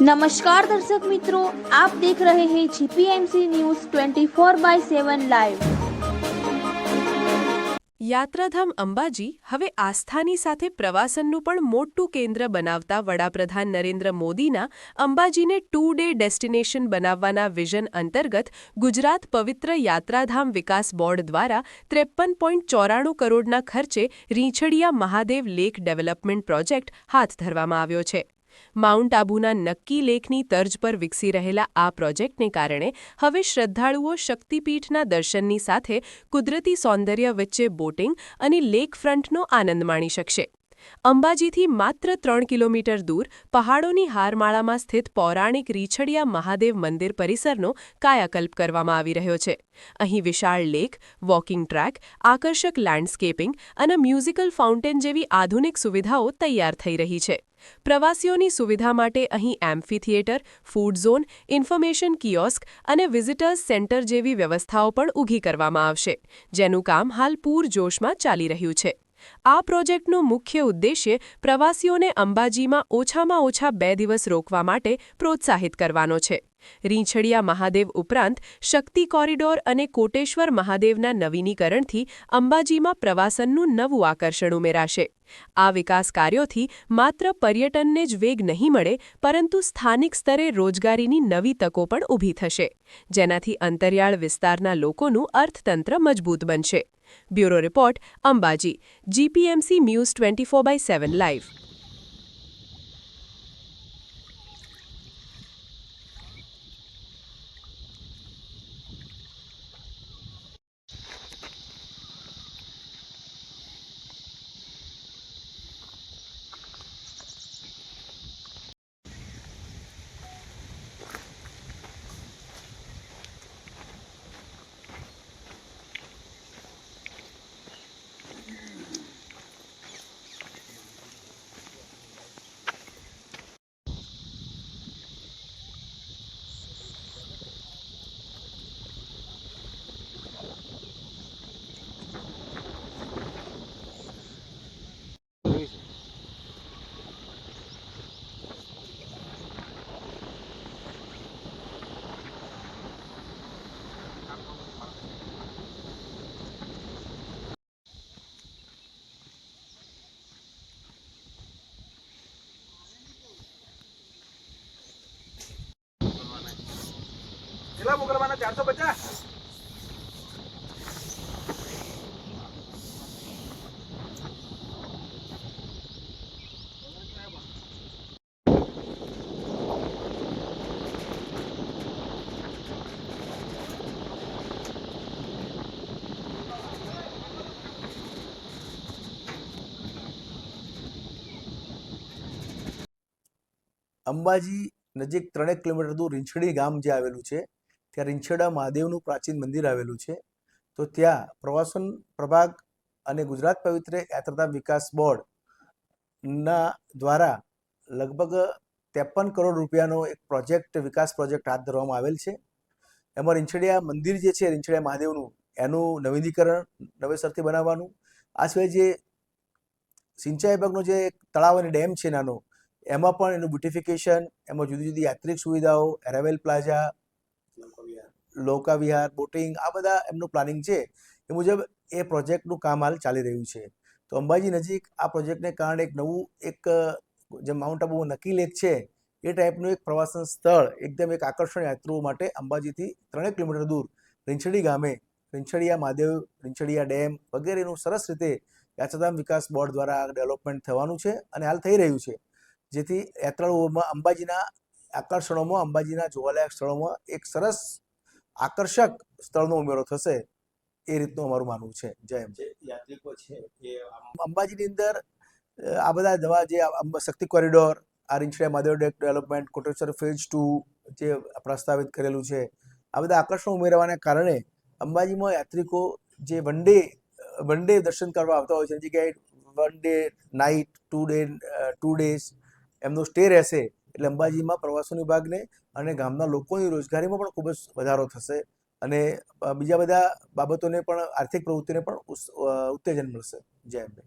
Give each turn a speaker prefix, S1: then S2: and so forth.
S1: नमस्कार दर्शक मित्रों, आप देख रहे हैं जीपीएमसी न्यूज़ 24/7 લાઈવ।
S2: યાત્રાધામ અંબાજી હવે આસ્થાની સાથે પ્રવાસનનું પણ મોટું કેન્દ્ર બનાવતા વડાપ્રધાન નરેન્દ્ર મોદીના અંબાજીને 2 ડે ડેસ્ટિનેશન બનાવવાના વિઝન અંતર્ગત ગુજરાત પવિત્ર યાત્રાધામ વિકાસ બોર્ડ દ્વારા 53.94 કરોડના ખર્ચે રીંછડિયા મહાદેવ લેક ડેવલપમેન્ટ પ્રોજેક્ટ હાથ ધરવામાં આવ્યો છે। માઉન્ટ આબુના નક્કી લેકની તર્જ પર વિકસી રહેલા આ પ્રોજેક્ટને કારણે હવે શ્રદ્ધાળુઓ શક્તિપીઠના દર્શનની સાથે કુદરતી સૌંદર્ય વચ્ચે બોટિંગ અને લેક ફ્રન્ટનો આનંદ માણી શકશે। અંબાજીથી માત્ર 3 કિલોમીટર દૂર પહાડોની હારમાળામાં સ્થિત પૌરાણિક રીંછડિયા મહાદેવ મંદિર પરિસરનો કાયાકલ્પ કરવામાં આવી રહ્યો છે। અહીં વિશાળ લેક, વોકિંગ ટ્રેક, આકર્ષક લેન્ડસ્કેપિંગ અને મ્યુઝિકલ ફાઉન્ટેન જેવી આધુનિક સુવિધાઓ તૈયાર થઈ રહી છે। પ્રવાસીઓની સુવિધા માટે અહીં amphitheatre, food zone, information kiosk અને વિઝિટર્સ સેન્ટર જેવી વ્યવસ્થાઓ પણ ઊભી કરવામાં આવશે, જેનું કામ હાલ પૂરજોશમાં ચાલી રહ્યું છે। આ પ્રોજેક્ટનો મુખ્ય ઉદ્દેશ્ય પ્રવાસીઓને અંબાજીમાં ઓછામાં ઓછા 2 દિવસ રોકવા માટે પ્રોત્સાહિત કરવાનો છે। રીંછડિયા મહાદેવ ઉપરાંત શક્તિ કોરિડોર અને કોટેશ્વર મહાદેવના નવીનીકરણથી અંબાજીમાં પ્રવાસનનું નવું આકર્ષણ ઉમેરાશે। આ વિકાસ કાર્યોથી માત્ર પર્યટનને જ વેગ નહીં મળે, પરંતુ સ્થાનિક સ્તરે રોજગારીની નવી તકો પણ ઊભી થશે, જેનાથી અંતરિયાળ વિસ્તારના લોકોનું અર્થતંત્ર મજબૂત બનશે। Bureau report, Ambaji, GPMC news 24/7 live.
S3: કેટલા બુક કરવાના? 450। અંબાજી નજીક 3 કિલોમીટર દૂર રીંછડી ગામ જે આવેલું છે, ત્યાં રીંછડા મહાદેવનું પ્રાચીન મંદિર આવેલું છે। તો ત્યાં પ્રવાસન પ્રભાગ અને ગુજરાત પવિત્ર યાત્રાધામ વિકાસ બોર્ડના દ્વારા લગભગ 53 કરોડ રૂપિયાનો એક વિકાસ પ્રોજેક્ટ હાથ ધરવામાં આવેલ છે। એમાં રીંછડિયા મંદિર જે છે, રીંછડિયા મહાદેવનું, એનું નવીનીકરણ નવેસરથી બનાવવાનું, આ સિવાય જે સિંચાઈ વિભાગનો જે તળાવ અને ડેમ છે નાનો, એમાં પણ એનું બ્યુટિફિકેશન, એમાં જુદી જુદી યાત્રિક સુવિધાઓ, એરાવેલ પ્લાઝા, નૌકા વિહાર, બોટિંગ, આ બધા એમનું પ્લાનિંગ છે। એ મુજબ એ પ્રોજેક્ટનું કામ હાલ ચાલી રહ્યું છે। તો અંબાજી નજીક આ પ્રોજેક્ટને કારણે એક નવું જે માઉન્ટ આબુ નક્કી લેક છે, એ ટાઈપનું એક પ્રવાસન સ્થળ, એકદમ એક આકર્ષણ યાત્રીઓ માટે અંબાજીથી 3 કિલોમીટર દૂર રીંછડી ગામે રીંછડિયા મહાદેવ, રીંછડિયા ડેમ વગેરેનું સરસ રીતે યાત્રાધામ વિકાસ બોર્ડ દ્વારા ડેવલપમેન્ટ થવાનું છે અને હાલ થઈ રહ્યું છે, જેથી યાત્રાળુઓમાં અંબાજીના આકર્ષણોમાં, અંબાજીના જોવાલાયક સ્થળોમાં એક સરસ આકર્ષક સ્થળનો ઉમેરો થશે, એ રીતનું અમારું માનવું છે। જય એમ જે યાત્રિકો છે એ અંબાજીની અંદર આ બધા નવા જે શક્તિ કોરિડોર, આ રીંછડિયા મહાદેવ ડેવલપમેન્ટ, કોટેશ્વર ફેઝ 2 જે પ્રસ્તાવિત કરેલું છે, આ બધા આકર્ષણો ઉમેરવાને કારણે અંબાજીમાં યાત્રિકો જે વન ડે દર્શન કરવા આવતા હોય છે, એની જગ્યાએ 1 ડે નાઇટ, 2 ડેઝ એમનો સ્ટે રહેશે, એટલે અંબાજીમાં પ્રવાસન વિભાગને અને ગામના લોકોની રોજગારીમાં પણ ખૂબ જ વધારો થશે અને બીજા બધા બાબતોને પણ, આર્થિક પ્રવૃત્તિને પણ ઉત્તેજન મળશે। જય અંબે।